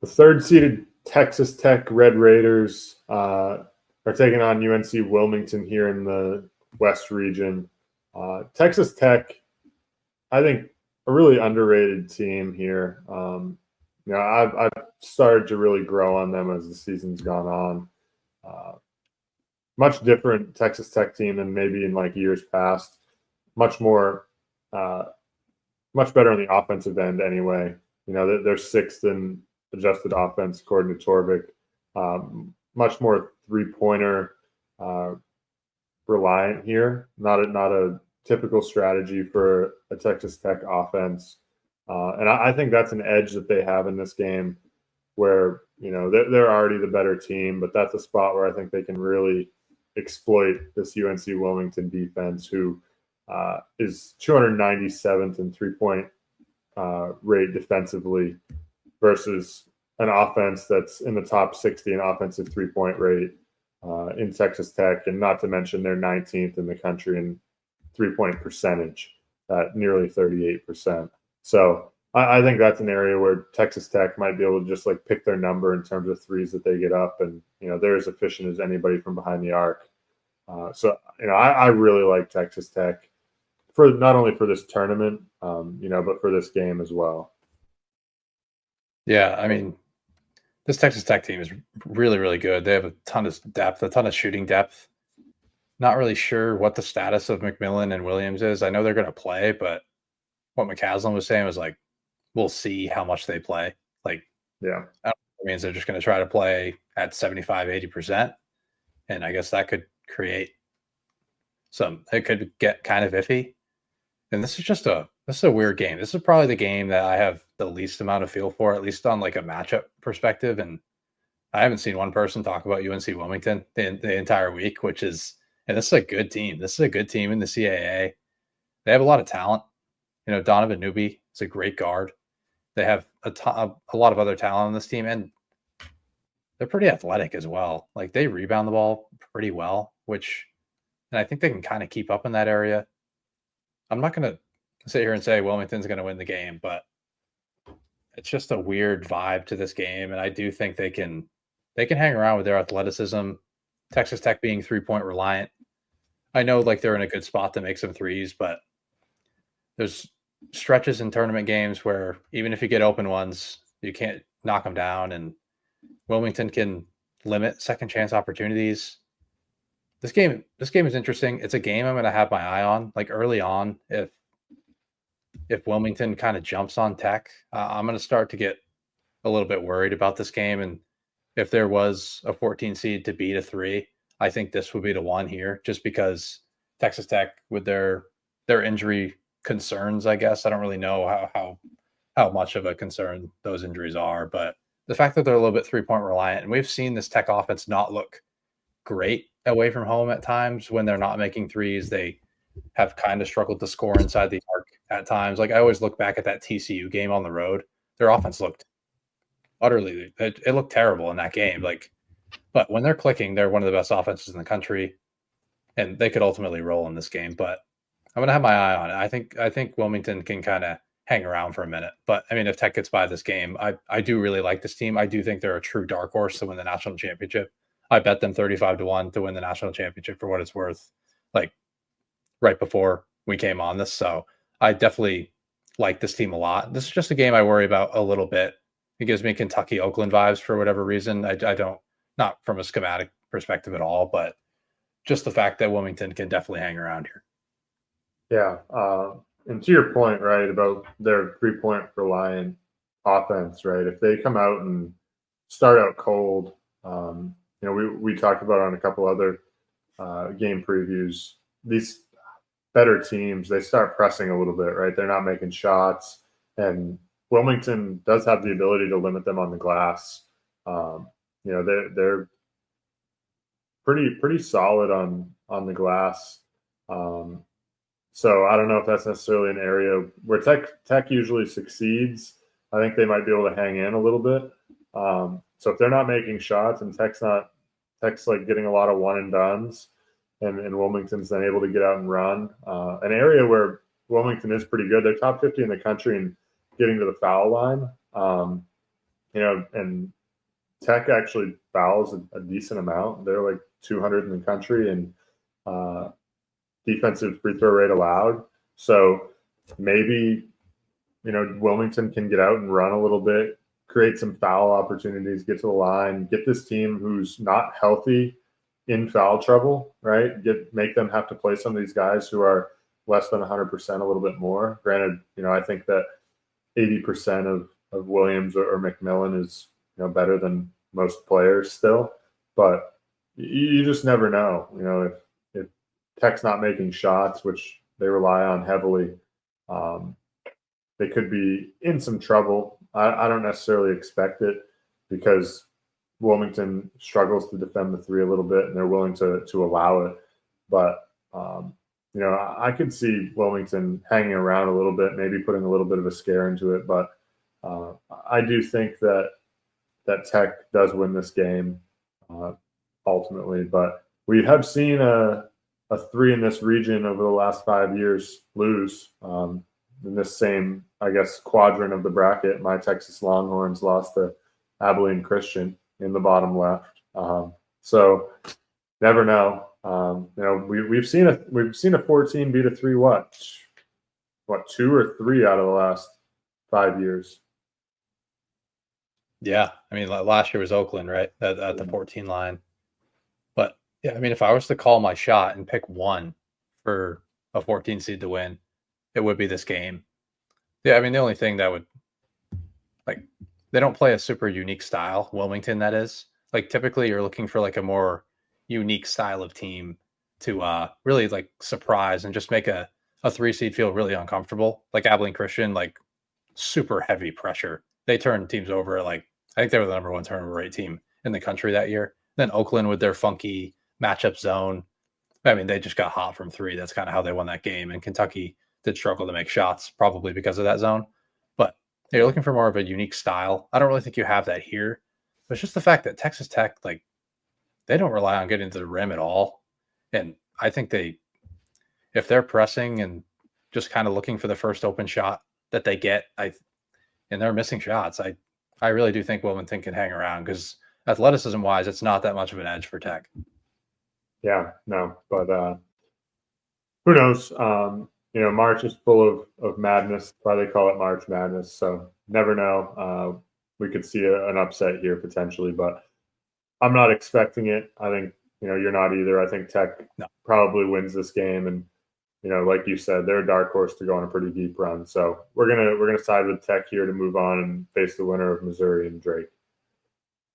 The third-seeded Texas Tech Red Raiders are taking on UNC Wilmington here in the West region. Texas Tech, I think, a really underrated team here. I've started to really grow on them as the season's gone on. Much different Texas Tech team than maybe in like years past. Much more, much better on the offensive end anyway. They're sixth in adjusted offense according to Torvik. Much more three-pointer reliant here. Not a typical strategy for a Texas Tech offense. And I think that's an edge that they have in this game where, they're already the better team, but that's a spot where I think they can really exploit this UNC Wilmington defense, who is 297th in three-point rate defensively versus an offense that's in the top 60 in offensive three-point rate in Texas Tech, and not to mention they're 19th in the country in three-point percentage at nearly 38%. So I think that's an area where Texas Tech might be able to just like pick their number in terms of threes that they get up, and they're as efficient as anybody from behind the arc. I really like Texas Tech for not only for this tournament, but for this game as well. Yeah, I mean, this Texas Tech team is really, really good. They have a ton of depth, a ton of shooting depth. Not really sure what the status of McMillan and Williams is. I know they're going to play, but what McCaslin was saying was like, we'll see how much they play. Like, yeah, I don't know if it means they're just going to try to play at 75, 80%. And I guess that could create it could get kind of iffy. And this is a weird game. This is probably the game that I have the least amount of feel for, at least on like a matchup perspective. And I haven't seen one person talk about UNC Wilmington the entire week, and this is a good team. This is a good team in the CAA. They have a lot of talent. Donovan Newby is a great guard. They have a lot of other talent on this team, and they're pretty athletic as well. Like, they rebound the ball pretty well, and I think they can kind of keep up in that area. I'm not going to sit here and say Wilmington's going to win the game, but it's just a weird vibe to this game, and I do think they can hang around with their athleticism. Texas Tech being three-point reliant, I know like they're in a good spot to make some threes, but there's stretches in tournament games where even if you get open ones, you can't knock them down, and Wilmington can limit second chance opportunities. This game is interesting. It's a game I'm going to have my eye on. Like early on, if Wilmington kind of jumps on Tech, I'm going to start to get a little bit worried about this game. And if there was a 14 seed to beat a 3, I think this would be the one here, just because Texas Tech, with their injury concerns, I guess I don't really know how much of a concern those injuries are, but the fact that they're a little bit three-point reliant, and we've seen this Tech offense not look great away from home at times when they're not making threes. They have kind of struggled to score inside the arc at times. Like, I always look back at that TCU game on the road. Their offense looked it looked terrible in that game. Like, but when they're clicking, they're one of the best offenses in the country, and they could ultimately roll in this game. But I'm going to have my eye on it. I think Wilmington can kind of hang around for a minute. But I mean, if Tech gets by this game, I do really like this team. I do think they're a true dark horse to win the national championship. I bet them 35-1 to win the national championship for what it's worth, like right before we came on this. So I definitely like this team a lot. This is just a game I worry about a little bit. It gives me Kentucky Oakland vibes for whatever reason. I don't, not from a schematic perspective at all, but just the fact that Wilmington can definitely hang around here. Yeah. And to your point, right, about their three-point reliant offense, right? If they come out and start out cold, we talked about on a couple other game previews, these better teams, they start pressing a little bit, right? They're not making shots, and Wilmington does have the ability to limit them on the glass. They're pretty solid on the glass. So I don't know if that's necessarily an area where Tech usually succeeds. I think they might be able to hang in a little bit. So if they're not making shots and Tech's like getting a lot of one and dones, and Wilmington's then able to get out and run, an area where Wilmington is pretty good. They're top 50 in the country and getting to the foul line. and Tech actually fouls a decent amount. They're like 200 in the country, and defensive free throw rate allowed. So maybe, Wilmington can get out and run a little bit, create some foul opportunities, get to the line, get this team who's not healthy in foul trouble, right? Make them have to play some of these guys who are less than 100% a little bit more. Granted, I think that 80% of Williams or McMillan is, better than most players still, but you just never know. If Tech's not making shots, which they rely on heavily, they could be in some trouble. I don't necessarily expect it because Wilmington struggles to defend the three a little bit, and they're willing to allow it. But I could see Wilmington hanging around a little bit, maybe putting a little bit of a scare into it. But I do think that Tech does win this game ultimately. But we have seen a three in this region over the last 5 years lose. In this same, I guess, quadrant of the bracket, my Texas Longhorns lost to Abilene Christian in the bottom left. So never know. We've seen a 14 beat a 3 what 2 or 3 out of the last 5 years. Yeah, I mean, last year was Oakland, right, at the 14 line. But yeah, I mean, if I was to call my shot and pick one for a 14 seed to win, it would be this game. Yeah, I mean, the only thing that would, like, they don't play a super unique style, Wilmington, that is. Like, typically you're looking for like a more unique style of team to really like surprise and just make a 3 seed feel really uncomfortable. Like Abilene Christian, like super heavy pressure. They turned teams over. Like, I think they were the number 1 turnover rate team in the country that year. Then Oakland with their funky matchup zone. I mean, they just got hot from 3. That's kind of how they won that game. And Kentucky did struggle to make shots, probably because of that zone. But you're looking for more of a unique style. I don't really think you have that here. But it's just the fact that Texas Tech, like, they don't rely on getting to the rim at all. And I think if they're pressing and just kind of looking for the first open shot that they get, and they're missing shots, I really do think Wilmington can hang around because athleticism-wise, it's not that much of an edge for Tech. Yeah, no, but who knows? March is full of madness. That's why they call it March Madness. So never know. We could see an upset here potentially, but I'm not expecting it. I think you're not either. I think Tech probably wins this game, and like you said, they're a dark horse to go on a pretty deep run. So we're gonna side with Tech here to move on and face the winner of Missouri and Drake.